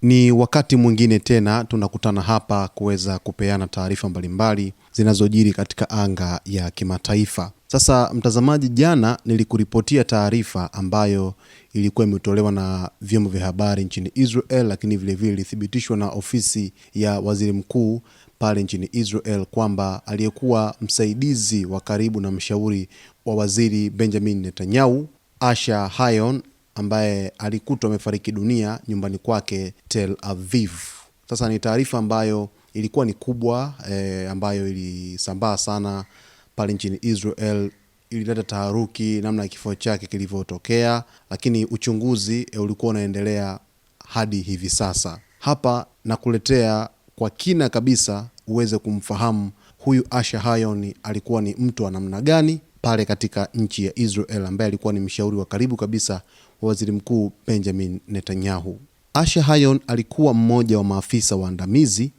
Ni wakati mwingine tena tunakutana hapa kuweza kupeana taarifa mbalimbali zinazojiri katika anga ya kimataifa. Sasa mtazamaji, jana nilikuripotia taarifa ambayo ilikuwa imetolewa na vyombo vya habari nchini Israel, lakini vile vile ilithibitishwa na ofisi ya waziri mkuu pale nchini Israel kwamba aliyekuwa msaidizi wa karibu na mshauri wa waziri Benjamin Netanyahu, Asher Hayon, ambaye alikutwa amefariki dunia nyumbani kwake Tel Aviv. Sasa ni taarifa ambayo ilikuwa ni kubwa, ambayo ilisambaa sana pale nchini Israel, ilileta taharuki namna kifo chake kilivyotokea, lakini uchunguzi ulikuwa unaendelea hadi hivi sasa. Hapa nakuletea kwa kina kabisa uweze kumfahamu huyu Asher Hayon alikuwa ni mtu wa namna gani pale katika nchi ya Israel, ambaye alikuwa ni mshauri wa karibu kabisa wa waziri mkuu Benjamin Netanyahu. Asher Hayon alikuwa mmoja wa maafisa waandamizi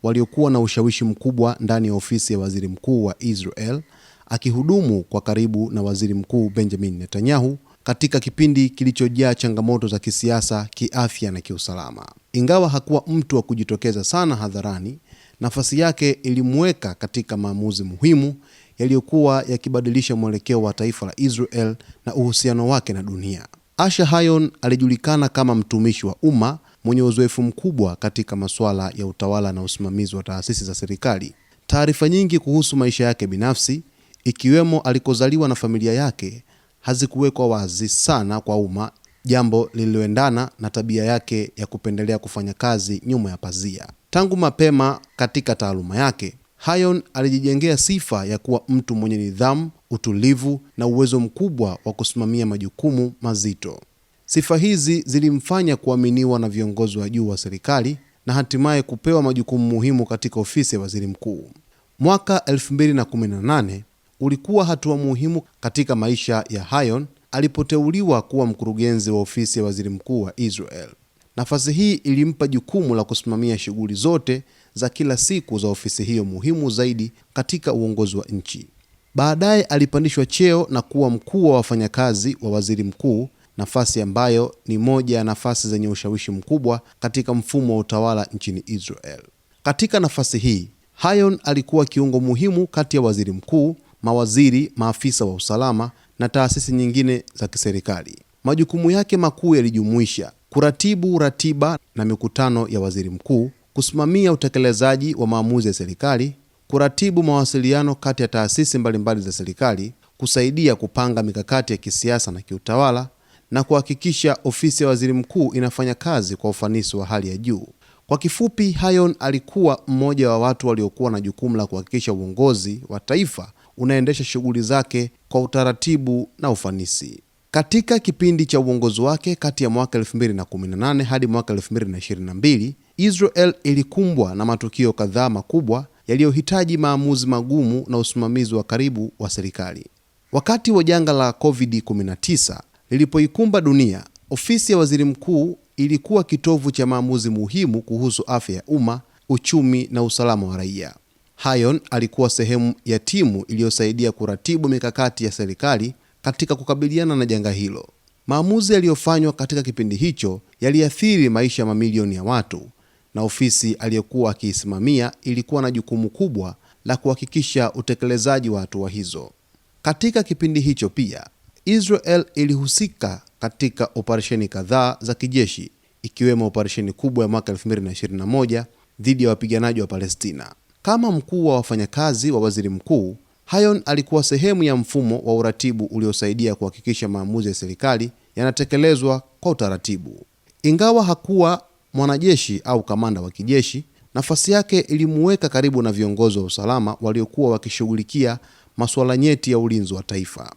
waliokuwa na ushawishi mkubwa ndani ya ofisi ya waziri mkuu wa Israel, akihudumu kwa karibu na waziri mkuu Benjamin Netanyahu katika kipindi kilichojaa changamoto za kisiasa, kiafya na kiusalama. Ingawa hakuwa mtu wa kujitokeza sana hadharani, nafasi yake ilimweka katika maamuzi muhimu yaliyokuwa yakibadilisha mwelekeo wa taifa la Israel na uhusiano wake na dunia. Asher Hayon alijulikana kama mtumishi wa umma mwenye uzoefu mkubwa katika masuala ya utawala na usimamizi wa taasisi za serikali. Taarifa nyingi kuhusu maisha yake binafsi, ikiwemo alikozaliwa na familia yake, hazikuwekwa wazi sana kwa umma, jambo lililoendana na tabia yake ya kupendelea kufanya kazi nyuma ya pazia. Tangu mapema katika taaluma yake, Hayon alijijengea sifa ya kuwa mtu mwenye nidhamu, utulivu na uwezo mkubwa wa kusimamia majukumu mazito. Sifa hizi zilimfanya kuaminiwa na viongozi wa juu wa serikali na hatimaye kupewa majukumu muhimu katika ofisi ya waziri mkuu. Mwaka 2018 ulikuwa hatua muhimu katika maisha ya Hayon alipoteuliwa kuwa mkurugenzi wa ofisi ya waziri mkuu wa Israel. Nafasi hii ilimpa jukumu la kusimamia shughuli zote za kila siku za ofisi hiyo muhimu zaidi katika uongozi wa nchi. Baadaye alipandishwa cheo na kuwa mkuu wa wafanyakazi wa waziri mkuu, nafasi ambayo ni moja ya nafasi zenye ushawishi mkubwa katika mfumo wa utawala nchini Israel. Katika nafasi hii, Hayon alikuwa kiungo muhimu kati ya waziri mkuu, mawaziri, maafisa wa usalama na taasisi nyingine za kiserikali. Majukumu yake makuu yalijumuisha kuratibu ratiba na mikutano ya waziri mkuu, kusimamia utekelezaji wa maamuzi ya serikali, kuratibu mawasiliano kati ya taasisi mbalimbali za serikali, kusaidia kupanga mikakati ya kisiasa na kiutawala, na kuhakikisha ofisi ya waziri mkuu inafanya kazi kwa ufanisi wa hali ya juu. Kwa kifupi, Hayon alikuwa mmoja wa watu waliokuwa na jukumu la kuhakikisha uongozi wa taifa unaendesha shughuli zake kwa utaratibu na ufanisi. Katika kipindi cha uongozi wake kati ya mwaka 2018 hadi mwaka 2022, Israel ilikumbwa na matukio kadhaa makubwa yaliyohitaji maamuzi magumu na usimamizi wa karibu wa serikali. Wakati wa janga la COVID-19 lilipoikumba dunia, ofisi ya waziri mkuu ilikuwa kitovu cha maamuzi muhimu kuhusu afya ya umma, uchumi na usalama wa raia. Hayon alikuwa sehemu ya timu iliyosaidia kuratibu mikakati ya serikali katika kukabiliana na janga hilo. Maamuzi yaliyofanywa katika kipindi hicho yaliathiri maisha ya mamilioni ya watu, na ofisi aliyokuwa akiisimamia ilikuwa na jukumu kubwa la kuhakikisha utekelezaji wa hatua hizo. Katika kipindi hicho pia, Israel ilihusika katika operesheni kadhaa za kijeshi, ikiwemo operesheni kubwa ya mwaka 2021 dhidi ya wapiganaji wa Palestina. Kama mkuu wa wafanyakazi wa waziri mkuu, Hayon alikuwa sehemu ya mfumo wa uratibu uliosaidia kuhakikisha maamuzi ya serikali yanatekelezwa kwa utaratibu. Ingawa hakuwa mwanajeshi au kamanda wa kijeshi, nafasi yake ilimuweka karibu na viongozi wa usalama waliokuwa wakishughulikia masuala nyeti ya ulinzi wa taifa.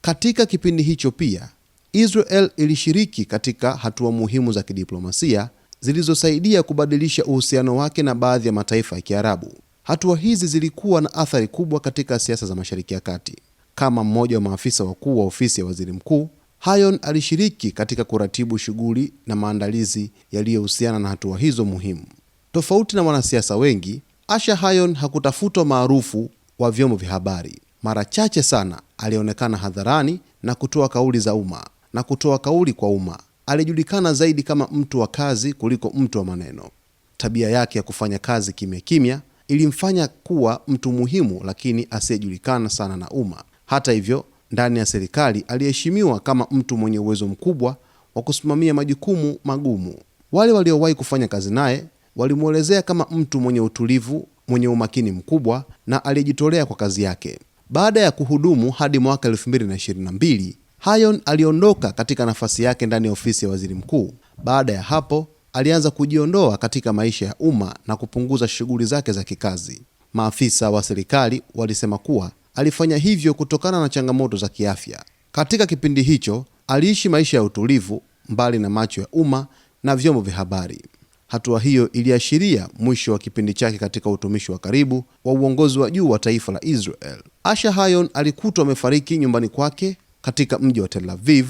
Katika kipindi hicho pia, Israel ilishiriki katika hatua muhimu za kidiplomasia zilizosaidia kubadilisha uhusiano wake na baadhi ya mataifa ya Kiarabu. Hatua hizi zilikuwa na athari kubwa katika siasa za Mashariki ya Kati. Kama mmoja wa maafisa wakuu wa ofisi ya waziri mkuu, Hayon alishiriki katika kuratibu shughuli na maandalizi yaliyohusiana na hatua hizo muhimu. Tofauti na wanasiasa wengi, Asher Hayon hakutafuta maarufu wa vyombo vya habari. Mara chache sana alionekana hadharani na kutoa kauli kwa umma. alijulikana zaidi kama mtu wa kazi kuliko mtu wa maneno. Tabia yake ya kufanya kazi kimya kimya ilimfanya kuwa mtu muhimu lakini asiyejulikana sana na umma. Hata hivyo, ndani ya serikali aliheshimiwa kama mtu mwenye uwezo mkubwa wa kusimamia majukumu magumu. Wale waliowahi kufanya kazi naye walimuelezea kama mtu mwenye utulivu, mwenye umakini mkubwa na aliyejitolea kwa kazi yake. Baada ya kuhudumu hadi mwaka 2022, Hayon aliondoka katika nafasi yake ndani ya ofisi ya waziri mkuu. Baada ya hapo, alianza kujiondoa katika maisha ya umma na kupunguza shughuli zake za kikazi. Maafisa wa serikali walisema kuwa alifanya hivyo kutokana na changamoto za kiafya. Katika kipindi hicho, aliishi maisha ya utulivu mbali na macho ya umma na vyombo vya habari. Hatua hiyo iliashiria mwisho wa kipindi chake katika utumishi wa karibu wa uongozi wa juu wa taifa la Israel. Asher Hayon alikutwa amefariki nyumbani kwake katika mji wa Tel Aviv,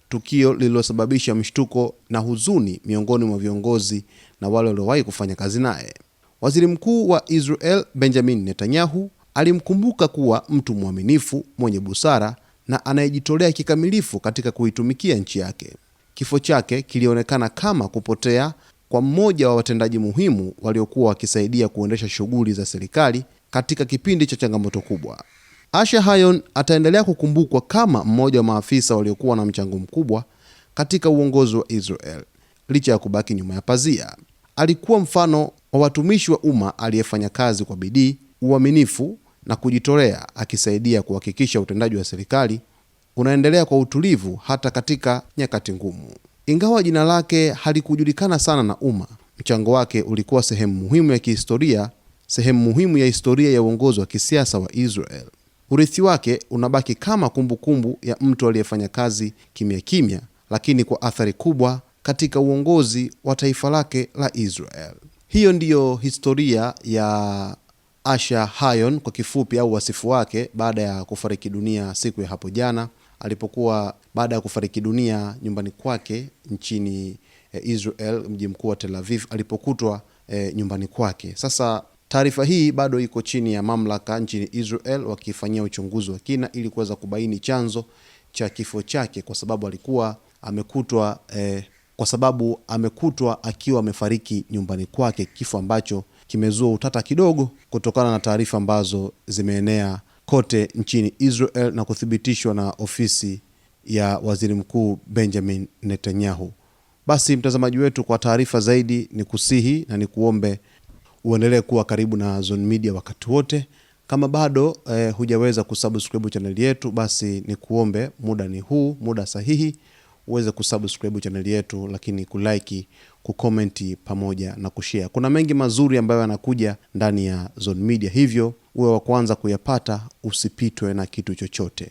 tukio lililosababisha mshtuko na huzuni miongoni mwa viongozi na wale waliowahi kufanya kazi naye. Waziri Mkuu wa Israel Benjamin Netanyahu alimkumbuka kuwa mtu mwaminifu, mwenye busara na anayejitolea kikamilifu katika kuitumikia nchi yake. Kifo chake kilionekana kama kupotea kwa mmoja wa watendaji muhimu waliokuwa wakisaidia kuendesha shughuli za serikali katika kipindi cha changamoto kubwa. Asher Hayon ataendelea kukumbukwa kama mmoja wa maafisa waliokuwa na mchango mkubwa katika uongozi wa Israel. Licha ya kubaki nyuma ya pazia, alikuwa mfano wa watumishi wa umma aliyefanya kazi kwa bidii, uaminifu na kujitolea, akisaidia kuhakikisha utendaji wa serikali unaendelea kwa utulivu hata katika nyakati ngumu. Ingawa jina lake halikujulikana sana na umma, mchango wake ulikuwa sehemu muhimu ya historia ya uongozi wa kisiasa wa Israel. Urithi wake unabaki kama kumbukumbu ya mtu aliyefanya kazi kimya kimya, lakini kwa athari kubwa katika uongozi wa taifa lake la Israel. Hiyo ndiyo historia ya Asher Hayon kwa kifupi, au wasifu wake baada ya kufariki dunia siku ya hapo jana, alipokuwa baada ya kufariki dunia nyumbani kwake nchini Israel, mji mkuu wa Tel Aviv, alipokutwa nyumbani kwake. Sasa taarifa hii bado iko chini ya mamlaka nchini Israel wakifanyia uchunguzi wa kina ili kuweza kubaini chanzo cha kifo chake, kwa sababu alikuwa amekutwa akiwa amefariki nyumbani kwake, kifo ambacho kimezua utata kidogo kutokana na taarifa ambazo zimeenea kote nchini Israel na kuthibitishwa na ofisi ya waziri mkuu Benjamin Netanyahu. Basi mtazamaji wetu, kwa taarifa zaidi ni kusihi na ni kuombe uendelee kuwa karibu na Zone Media wakati wote. Kama bado hujaweza kusubscribe channel yetu, basi ni kuombe muda ni huu, muda sahihi uweze kusubscribe channel yetu, lakini kulike, kukomenti pamoja na kushare. Kuna mengi mazuri ambayo yanakuja ndani ya Zone Media, hivyo uwe wa kwanza kuyapata, usipitwe na kitu chochote.